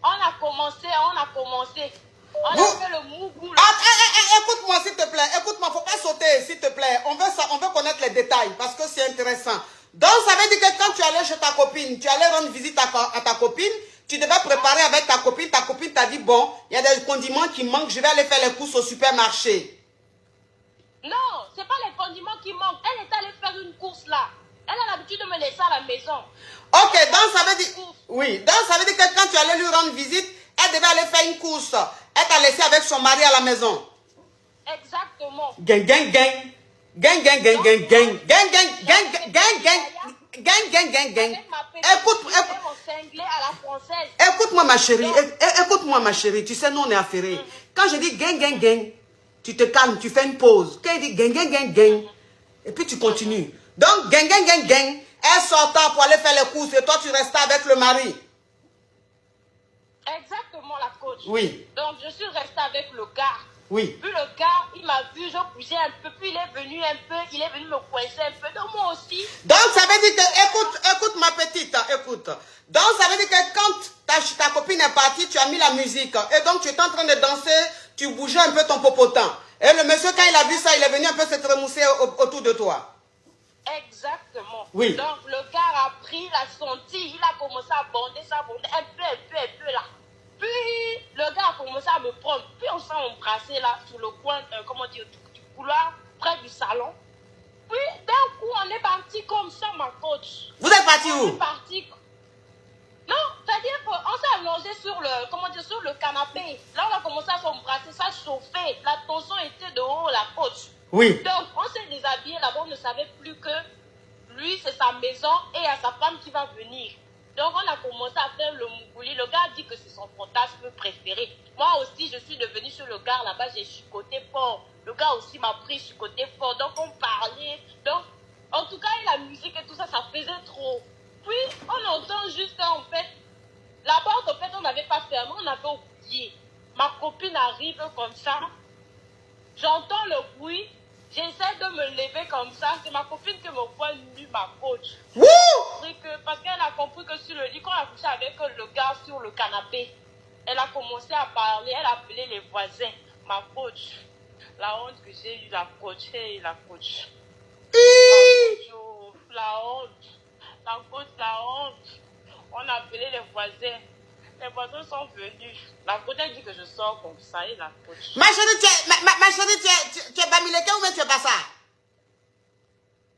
On a commencé. On a fait le mougou. Écoute-moi, s'il te plaît. Écoute-moi, faut pas sauter, s'il te plaît. On veut connaître les détails parce que c'est intéressant. Donc, ça veut dire que quand tu allais chez ta copine, tu allais rendre visite à ta copine, tu devais préparer avec ta copine t'a dit, bon, il y a des condiments qui manquent, je vais aller faire les courses au supermarché. Non, c'est pas les condiments qui manquent. Elle est allée faire une course là. Elle a l'habitude de me laisser à la maison. Ok, donc ça veut dire... Oui, donc ça veut dire que quand tu allais lui rendre visite, elle devait aller faire une course. Elle t'a laissé avec son mari à la maison. Exactement. Gang, gang, gang. Gang, gang, gang, gang, gang. Gang, gang, gang, gang, gang. Gang, gang, gang, gang. Écoute-moi, ma chérie. Écoute-moi, ma chérie. Tu sais, nous, on est affairés. Quand je dis gang, gang, gang, tu te calmes, tu fais une pause. Quand il dit gang, gang, gang, gang, et puis tu continues. Donc, gang, gang, gang, gang, elle sortait pour aller faire les courses et toi, tu restais avec le mari. Exactement, la coach. Oui. Donc, je suis restée avec le gars. Oui. Puis le gars, il m'a vu, je bougeais un peu, puis il est venu me coincer un peu. Donc, moi aussi. Donc, ça veut dire que, écoute ma petite, écoute. Donc, ça veut dire que quand ta copine est partie, tu as mis la musique. Et donc, tu étais en train de danser, tu bougeais un peu ton popotin. Et le monsieur, quand il a vu ça, il est venu un peu se tremousser autour de toi. Exactement. Oui. Donc, le gars a pris, l'a senti, il a commencé à bander, un peu là. Puis, le gars a commencé à me prendre. Puis, on s'est embrassé là, sur le coin, du couloir, près du salon. Puis, d'un coup, on est parti comme ça, ma coach. Vous êtes parti où? On est parti. Non, c'est-à-dire qu'on s'est allongé sur le canapé. Là, on a commencé à s'embrasser, ça chauffait. La tension était de haut, la coach. Oui. Donc, on s'est déshabillé là-bas, on ne savait plus que lui, c'est sa maison et il y a sa femme qui va venir. Donc, on a commencé à faire le mougouli. Le gars a dit que c'est son fantasme préféré. Moi aussi, je suis devenue sur le gars là-bas, j'ai chicoté fort. Le gars aussi m'a pris chicoté fort. Donc, on parlait. Donc, en tout cas, la musique et tout ça, ça faisait trop. Puis, on entend juste en fait, la porte, en fait, on n'avait pas fermé, on avait oublié. Ma copine arrive comme ça. J'entends le bruit. J'essaie de me lever comme ça. C'est ma copine qui me voit nue, ma coach. Parce qu'elle a compris que sur le lit, quand elle a couché avec le gars sur le canapé, elle a commencé à parler, elle a appelé les voisins. Ma coach, la honte que j'ai eue, la coach, hey, la coach. La honte, la honte. On a appelé les voisins. Les voisins sont venus. La coach a dit que je sors comme ça et la coach. Ma chérie, tu es Bamileke ou bien tu es pas ça?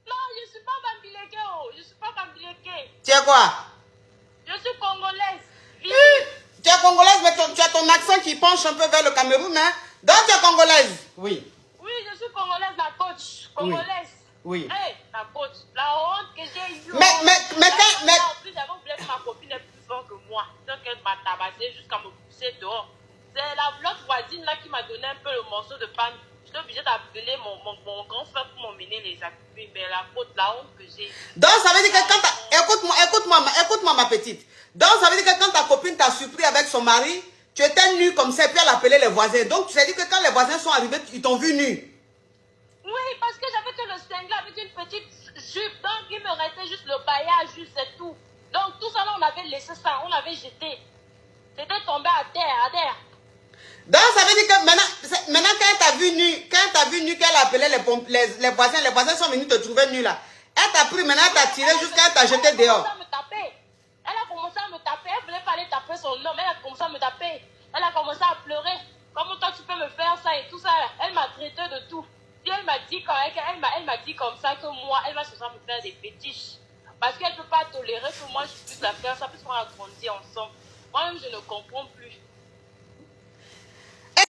Non, je ne suis pas Bamileke. Je ne suis pas Bamileke. Tu es quoi? Je suis congolaise. Tu es congolaise, mais tu as ton accent qui penche un peu vers le Cameroun, hein? Donc tu es congolaise? Oui. Oui, je suis congolaise, la coach. Congolaise. Oui. Hey, la coach, la honte que j'ai eue. Mais En plus, j'avais oublié que ma copine est plus forte que moi. Donc elle m'a tabassé jusqu'à me pousser dehors. C'est l'autre voisine là qui m'a donné un peu le morceau de pain. J'étais obligée d'appeler mon grand frère pour m'emmener les appuyer. Mais la honte que j'ai. Donc ça veut dire que quand écoute-moi ma petite. Donc ça veut dire que quand ta copine t'a surpris avec son mari, tu étais nue comme ça et puis elle appelait les voisins. Donc tu sais dire que quand les voisins sont arrivés, ils t'ont vu nue. Oui, parce que j'avais que le cinglet avec une petite jupe. Donc il me restait juste le baillage, juste c'est tout. Donc tout ça là, on avait laissé ça, on avait jeté. C'était tombé à terre. Donc ça veut dire que maintenant quand elle t'a vu nu, qu'elle appelait les voisins sont venus te trouver nu là. Elle t'a pris, maintenant elle t'a tiré jusqu'à elle t'a jeté dehors. Elle a commencé à me taper, elle voulait pas aller taper son homme, elle a commencé à me taper. Elle a commencé à pleurer. Comment toi tu peux me faire ça et tout ça? Elle m'a traité de tout. Puis elle m'a dit comme ça que moi, elle va se faire me faire des fétiches. Parce qu'elle ne peut pas tolérer que moi je puisse la faire ça, puisqu'on a grandi ensemble. Moi-même je ne comprends plus.